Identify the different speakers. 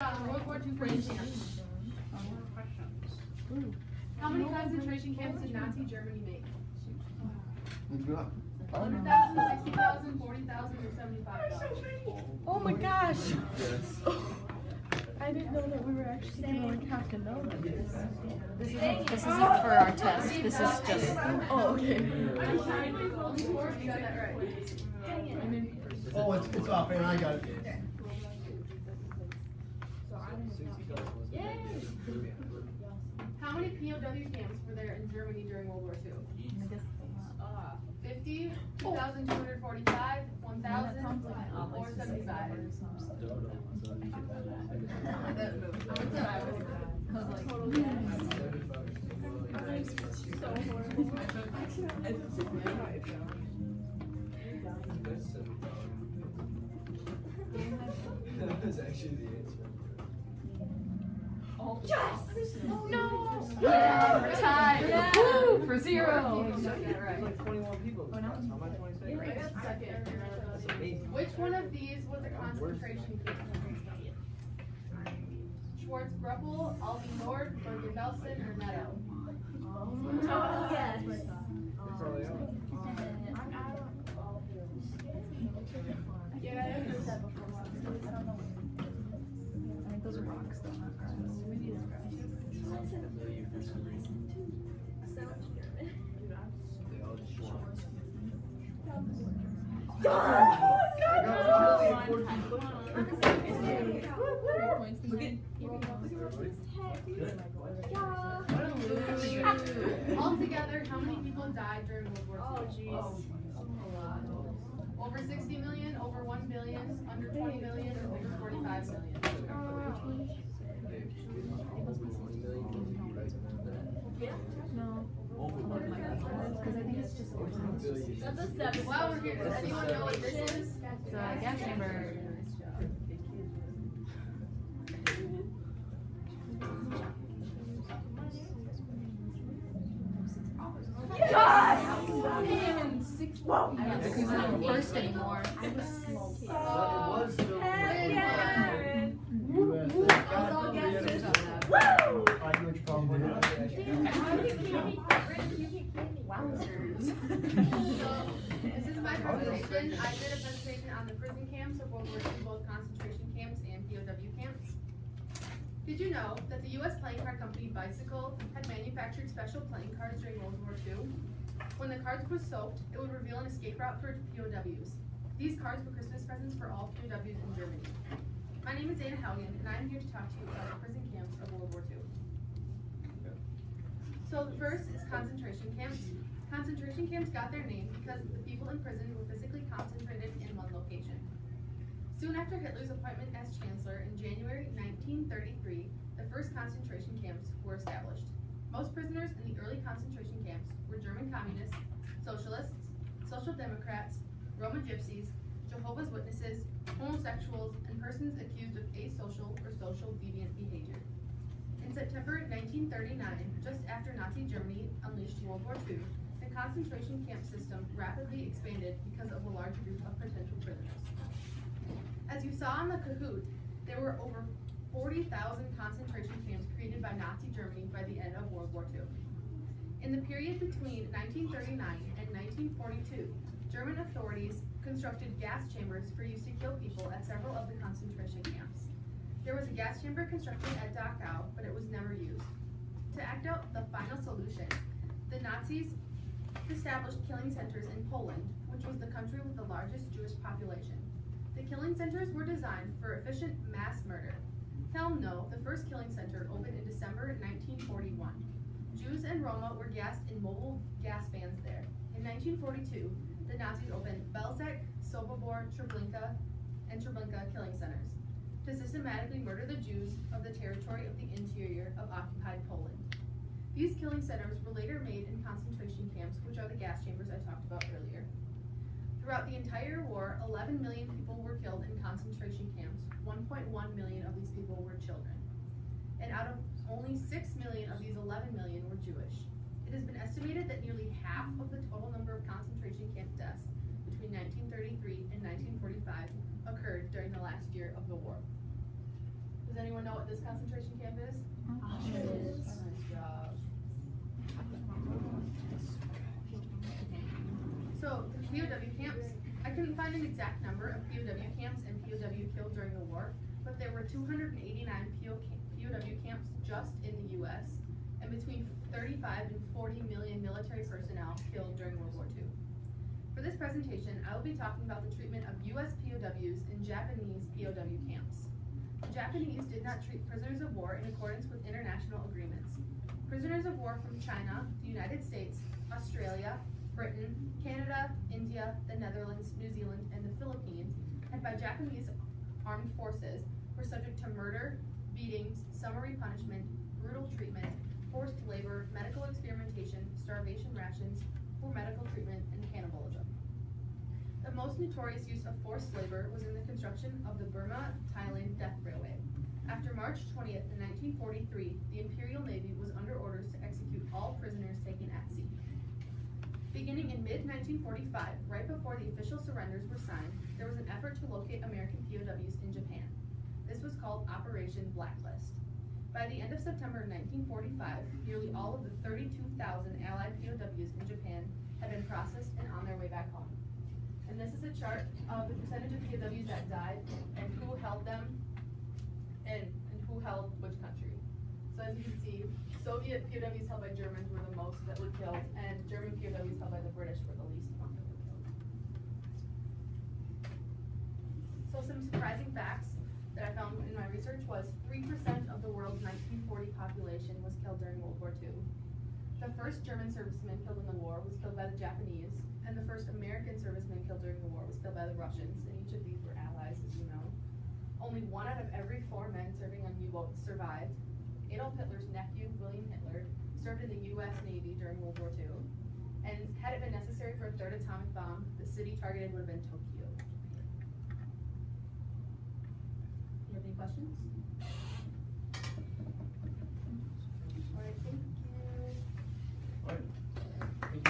Speaker 1: World War II prison camps. How many concentration camps did Nazi Germany make? 100,000, 60,000, 40,000, or 75,000?
Speaker 2: Oh my gosh! I didn't know that we were actually going to have to know this.
Speaker 3: This isn't for our test. This is just.
Speaker 2: Oh, okay.
Speaker 1: I'm sorry, only 4 if you got that right.
Speaker 4: Oh, it's off, and I got it.
Speaker 1: How many POW camps were there in Germany during World War II? 50, 2,245, 1,000, or 75?
Speaker 4: That was actually the answer.
Speaker 3: Yes! No! Yeah! Tied!
Speaker 1: Yeah.
Speaker 3: Woo! For 0!
Speaker 4: It's like 21 people. How much 26? That's amazing.
Speaker 1: Which one of these was a concentration camp? Schwarzbruchel, Albi Nord, Bergen-Belsen, or Netto?
Speaker 2: Yes.
Speaker 4: They probably are.
Speaker 1: Yeah.
Speaker 3: I think those are rocks, though, not grass. We need a grass. Altogether, how many people died during World War II?
Speaker 2: Oh, jeez.
Speaker 1: Over 60 million, over 1 billion, under 20 million, or over 45 million?
Speaker 3: No. Because I think it's just
Speaker 2: That's a 7.
Speaker 1: While we're here, does anyone know what this is?
Speaker 3: It's a gas chamber.
Speaker 2: Whoa!
Speaker 3: I don't think we don't burst anymore.
Speaker 4: It was still
Speaker 2: All guesses.
Speaker 4: Woo! I knew what your problem was.
Speaker 1: This is my presentation. I did a presentation on the prison camps of World War II, both concentration camps and POW camps. Did you know that the U.S. playing card company Bicycle had manufactured special playing cards during World War II? When the cards were soaked, it would reveal an escape route for POWs. These cards were Christmas presents for all POWs in Germany. My name is Anna Haugen, and I'm here to talk to you about the prison camps of World War II. So the first is concentration camps. Concentration camps got their name because the people in prison were physically concentrated in one location. Soon after Hitler's appointment as chancellor in January 1933, the first concentration camps were established. Most prisoners in the early concentration camps were German communists, socialists, social democrats, Roma gypsies, Jehovah's Witnesses, homosexuals, and persons accused of asocial or social deviant behavior. In September 1939, just after Nazi Germany unleashed World War II, the concentration camp system rapidly expanded because of a large group of potential prisoners. As you saw on the Kahoot, there were over 40,000 concentration camps created by Nazi Germany by the end of World War II. In the period between 1939 and 1942, German authorities constructed gas chambers for use to kill people at several of the concentration camps. There was a gas chamber constructed at Dachau, but it was never used. To act out the final solution, the Nazis established killing centers in Poland, which was the country with the largest Jewish population. The killing centers were designed for efficient mass murder. Hell no, the first killing center opened in December 1941. Jews and Roma were gassed in mobile gas vans there. In 1942, the Nazis opened Belzec, Sobibor, Treblinka, and Treblinka killing centers to systematically murder the Jews of the territory of the interior of occupied Poland. These killing centers were later made in concentration camps, which are the gas chambers I talked about earlier. Throughout the entire war, 11 million people were killed in concentration camps. 1.1 million of these people were children. And out of only 6 million of these 11 million were Jewish. It has been estimated that nearly half of the total number of concentration camp deaths between 1933 and 1945 occurred during the last year of the war. Does anyone know what this concentration camp is?
Speaker 2: Auschwitz.
Speaker 1: Nice job. So, the POW camps, I couldn't find an exact number of POW camps and POW killed during the war, but there were 289 POW camps just in the US, and between 35 and 40 million military personnel killed during World War II. For this presentation, I will be talking about the treatment of US POWs in Japanese POW camps. The Japanese did not treat prisoners of war in accordance with international agreements. Prisoners of war from China, the United States, Australia, Britain, Canada, India, the Netherlands, New Zealand, and the Philippines, and by Japanese armed forces, were subject to murder, beatings, summary punishment, brutal treatment, forced labor, medical experimentation, starvation rations, poor medical treatment, and cannibalism. The most notorious use of forced labor was in the construction of the Burma, Thailand Death Railway. After March 20th, in 1943, the Imperial Navy was under orders to execute all prisoners taken at sea. Beginning in mid-1945, right before the official surrenders were signed, there was an effort to locate American POWs in Japan. This was called Operation Blacklist. By the end of September 1945, nearly all of the 32,000 Allied POWs in Japan had been processed and on their way back home. And this is a chart of the percentage of POWs that died and who held them and who held which country. So as you can see, Soviet POWs held by Germans were the most that were killed, and German POWs held by the British were the least amount that were killed. So some surprising facts that I found in my research was 3% of the world's 1940 population was killed during World War II. The first German serviceman killed in the war was killed by the Japanese, and the first American serviceman killed during the war was killed by the Russians, and each of these were allies, as you know. Only 1 out of every 4 men serving on U-boats survived. Adolf Hitler's nephew, William Hitler, served in the U.S. Navy during World War II, and had it been necessary for a 3rd atomic bomb, the city targeted would have been Tokyo. Do you have any questions?